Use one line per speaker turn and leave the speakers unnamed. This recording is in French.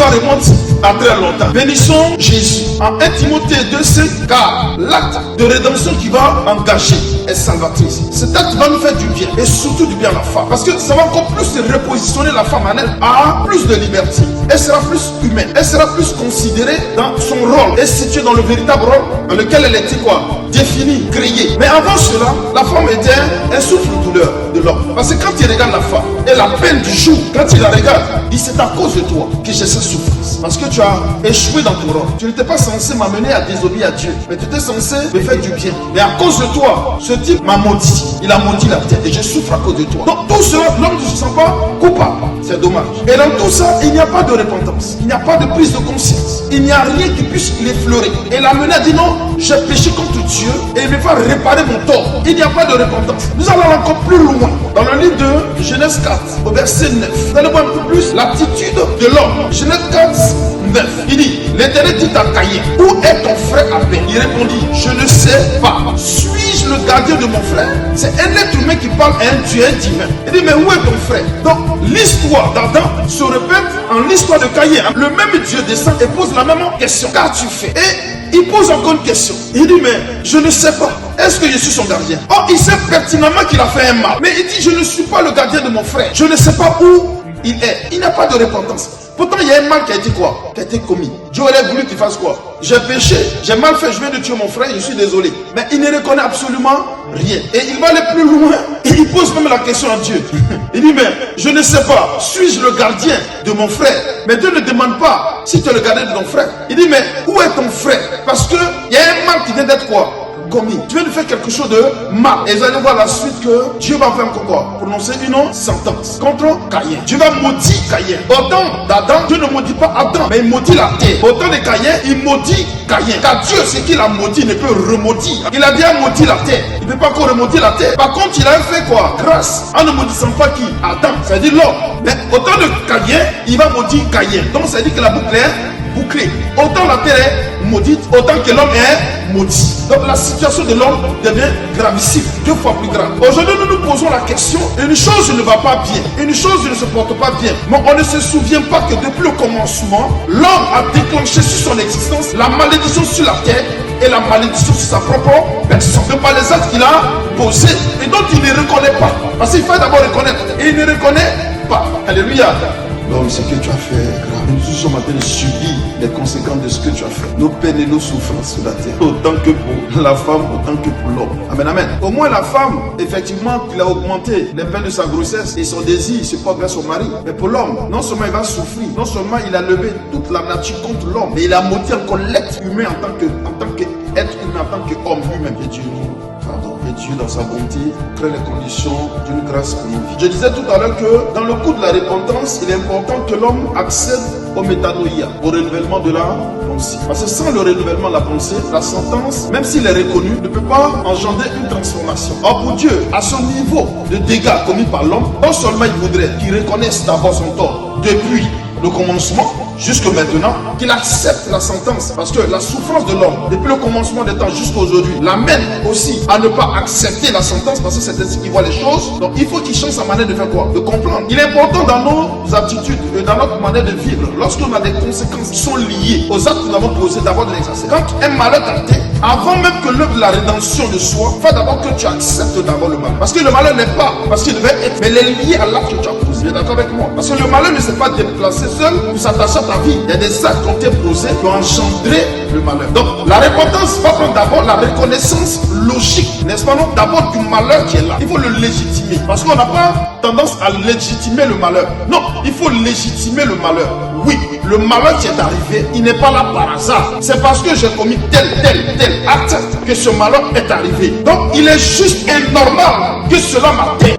l'histoire remonte à très longtemps. Bénissons Jésus. En 1 Timothée 2,5, car l'acte de rédemption qui va engager est salvatrice. Cet acte va nous faire du bien et surtout du bien à la femme. Parce que ça va encore plus repositionner la femme en elle à plus de liberté. Elle sera plus humaine. Elle sera plus considérée dans son rôle et située dans le véritable rôle dans lequel elle était quoi? Définie, créée. Mais avant cela, la femme était un souffre-douleur de l'homme. Parce que quand il regarde la femme et la peine du jour, quand il la regarde, il dit c'est à cause de toi que j'ai cette souffrance. Parce que tu as échoué dans ton rôle. Tu n'étais pas censé m'amener à désobéir à Dieu, mais tu étais censé me faire du bien. Mais à cause de toi, ce type m'a maudit. Il a maudit la terre et je souffre à cause de toi. Donc tout cela, l'homme ne se sent pas coupable. C'est dommage. Et dans tout ça, il n'y a pas de repentance. Il n'y a pas de prise de conscience. Il n'y a rien qui puisse l'effleurer. Et l'amener a dit non, j'ai péché contre Dieu et il me va réparer mon tort. Il n'y a pas de repentance. Nous allons encore plus loin. Dans le livre de Genèse 4, au verset 9. Vous allez voir un peu plus l'attitude de l'homme. Genèse 4, 9. Il dit, l'Éternel dit à Caïn, où est ton frère Abel? Il répondit, je ne sais pas. Suis-je le gardien de mon frère? C'est un être humain qui parle à un Dieu divin. Il dit, mais où est ton frère? Donc, l'histoire d'Adam se répète en l'histoire de Caïn. Le même Dieu descend et pose la même question. Qu'as-tu fait? Et il pose encore une question. Il dit, mais je ne sais pas. Est-ce que je suis son gardien? Oh, il sait pertinemment qu'il a fait un mal. Mais il dit, je ne suis pas le gardien de mon frère. Je ne sais pas où il est. Il n'a pas de repentance. Pourtant, il y a un mal qui a été quoi? Qui a été commis. Dieu aurait voulu qu'il fasse quoi? J'ai péché, j'ai mal fait, je viens de tuer mon frère, je suis désolé. Mais il ne reconnaît absolument rien. Et il va aller plus loin. Et il pose même la question à Dieu. Il dit, mais je ne sais pas, suis-je le gardien de mon frère? Mais Dieu ne demande pas si tu es le gardien de ton frère. Il dit, mais où est ton frère? Parce qu'il y a un mal qui vient d'être quoi? Commis. Tu viens de faire quelque chose de mal. Et vous allez voir la suite que Dieu va faire quoi? Prononcer une sentence contre Caïn. Dieu va maudire Caïn. Autant d'Adam, Dieu ne maudit pas Adam, mais il maudit la terre. Autant de Caïn, il maudit Caïn. Car Dieu, ce qu'il a maudit, ne peut remaudire. Il a bien maudit la terre. Il ne peut pas encore remaudire la terre. Par contre, il a fait quoi? Grâce en ne maudissant pas qui? Adam. Ça veut dire l'homme. Mais autant de Caïn, il va maudire Caïn. Donc ça veut dire que la boucle est bouclée. Autant la terre est maudite, autant que l'homme est maudit. Donc la situation de l'homme devient gravissime, 2 fois plus grave. Aujourd'hui, nous nous posons la question, une chose ne va pas bien, une chose ne se porte pas bien. Mais on ne se souvient pas que depuis le commencement, l'homme a déclenché sur son existence la malédiction sur la terre et la malédiction sur sa propre personne. Ce n'est pas les actes qu'il a posés et donc il ne reconnaît pas. Parce qu'il faut d'abord reconnaître et il ne reconnaît pas. Alléluia. L'homme, ce que tu as fait est grave. Nous sommes en train de subir les conséquences de ce que tu as fait. Nos peines et nos souffrances sur la terre. Autant que pour la femme, autant que pour l'homme. Amen, amen. Au moins la femme, effectivement, il a augmenté les peines de sa grossesse et son désir se porte vers son mari. Mais pour l'homme, non seulement il va souffrir, non seulement il a levé toute la nature contre l'homme, mais il a maudit encore l'être humain en tant qu'être humain, en tant qu'homme lui-même. Et Dieu, pardon. Et Dieu, dans sa bonté, crée les conditions d'une grâce pour nos vies. Je disais tout à l'heure que dans le cours de la repentance, il est important que l'homme accède au métanoïa, au renouvellement de la pensée. Parce que sans le renouvellement de la pensée, la sentence, même s'il est reconnu, ne peut pas engendrer une transformation. Or pour Dieu, à ce niveau de dégâts commis par l'homme, non seulement il voudrait qu'il reconnaisse d'abord son tort depuis le commencement jusque maintenant, qu'il accepte la sentence, parce que la souffrance de l'homme depuis le commencement des temps jusqu'à aujourd'hui l'amène aussi à ne pas accepter la sentence, parce que c'est ainsi qu'il voit les choses. Donc il faut qu'il change sa manière de faire quoi? De comprendre. Il est important dans nos attitudes et dans notre manière de vivre, lorsqu'on a des conséquences qui sont liées aux actes que nous avons posés, d'abord de l'exercer. Quand un malheur t'atteint, avant même que l'œuvre de la rédemption de soi, il faut d'abord que tu acceptes d'abord le malheur. Parce que le malheur n'est pas parce qu'il devait être, mais il est lié à l'acte que tu as posé. Vous êtes d'accord avec moi? Parce que le malheur ne s'est pas déplacé seul pour s'attacher à ta vie. Il y a des actes qui ont été posés qui ont engendré le malheur. Donc la repentance va prendre d'abord la reconnaissance logique, n'est-ce pas, non? D'abord du malheur qui est là. Il faut le légitimer. Parce qu'on n'a pas tendance à légitimer le malheur. Non, il faut légitimer le malheur. Oui, le malheur qui est arrivé, il n'est pas là par hasard. C'est parce que j'ai commis tel acte que ce malheur est arrivé. Donc il est juste anormal que cela m'atteigne.